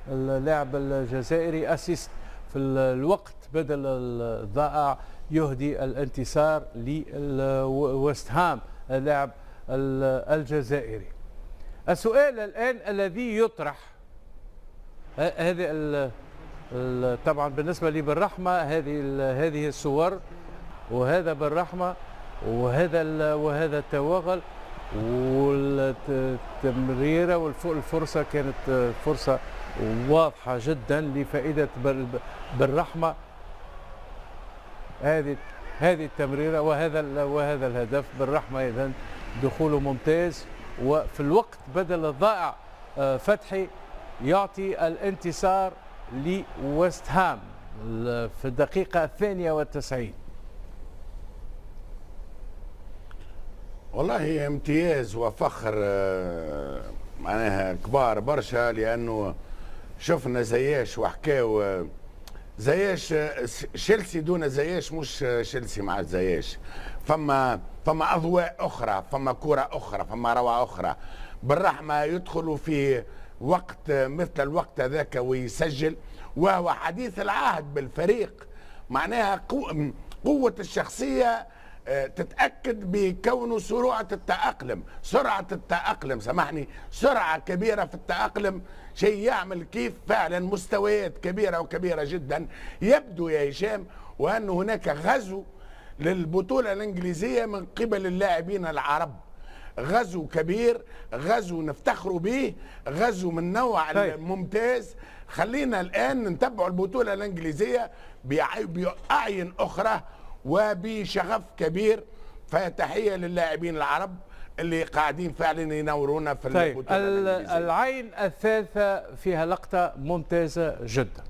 اللاعب الجزائري اسيست في الوقت بدل الضائع يهدي الانتصار لويست هام اللاعب الجزائري. السؤال الآن الذي يطرح، هذه طبعا بالنسبة لي بالرحمة هذه الصور، وهذا بالرحمة، وهذا التوغل، والتمريرة والفرصة كانت فرصة واضحة جدا لفائدة بالرحمة. هذه التمريرة وهذا الهدف بالرحمة، إذن دخوله ممتاز، وفي الوقت بدل الضائع فتحي يعطي الانتصار لويست هام في الدقيقة 92. والله امتياز وفخر معناها كبار برشا، لأنه شفنا زياش وحكاو زياش تشيلسي دون زياش، مش تشيلسي مع زياش. فما اضواء اخرى، فما كره اخرى، فما روعه اخرى. بالرحمه يدخلوا في وقت مثل الوقت هذاك ويسجل، وهو حديث العهد بالفريق. معناها قوه الشخصيه تتاكد بكونه سرعه التاقلم، سامحني، سرعه كبيره في التاقلم، شيء يعمل كيف فعلا مستويات كبيره وكبيره جدا. يبدو يا هشام وان هناك غزو للبطوله الانجليزيه من قبل اللاعبين العرب، غزو كبير، غزو نفتخروا به، غزو من نوع ممتاز. خلينا الان نتبع البطوله الانجليزيه باعين اخرى وبشغف كبير. فتحيه للاعبين العرب اللي قاعدين فعلا ينورونا في البطوله الانجليزيه. العين الثالثه فيها لقطه ممتازه جدا.